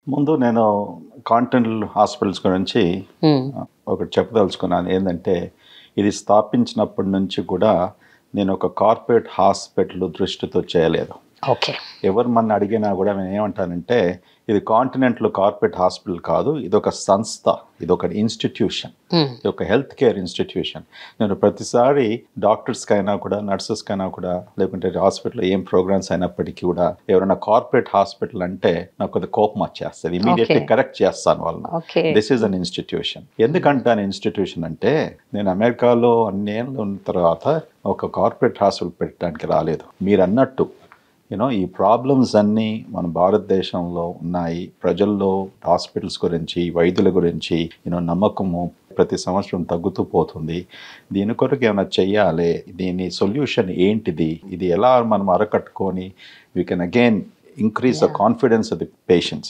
ముందు నేను continental hospitals గురించి హ్మ్. ఒకటి చెప్పదలుచుకున్నాను. ఏందంటే, ఇది స్థాపించినప్పటి నుంచి కూడా నేను ఒక కార్పొరేట్ హాస్పిటల్ దృష్టితో చేయలేదు. ఓకే. ఎవరు నన్ను అడిగినా కూడా నేను ఏమంటానంటే, ఇది కాంటినెంటల్ కార్పొరేట్ హాస్పిటల్ కాదు. ఇదొక సంస్థ. ఇదొక ఇన్‌స్టిట్యూషన్. హ్మ్. ఇదొక హెల్త్ కేర్ ఇన్‌స్టిట్యూషన్. నేను ప్రతిసారి డాక్టర్స్‌కైనా కూడా, నర్సెస్‌కైనా కూడా, లేకుంటే హాస్పిటల్‌లో ఏం ప్రోగ్రామ్స్ అయినప్పటికీ కూడా, ఎవరైనా కార్పొరేట్ హాస్పిటల్ అంటే నాకు కొద్దిగా కోపం వచ్చేస్తది. Immediately okay. కరెక్ట్ చేస్తాను వాళ్ళని. Okay. This is an institution. ఎందుకంటాను ఇన్‌స్టిట్యూషన్ అంటే, నేను అమెరికాలో అన్నేళ్ళు ఉన్న తర్వాత ఒక కార్పొరేట్ హాస్పిటల్ పెట్టడానికి రాలేదు. మీరన్నట్టు ఈ ప్రాబ్లమ్స్ అన్నీ మన భారతదేశంలో ఉన్నాయి. ప్రజల్లో హాస్పిటల్స్ గురించి, వైద్యుల గురించి నమ్మకము ప్రతి సంవత్సరం తగ్గుతూ పోతుంది. దీని కొరకు ఏమైనా చెయ్యాలి. దీని సొల్యూషన్ ఏంటిది? ఇది ఎలా మనం అరకట్టుకొని we can again increase the yeah! Confidence of the patients.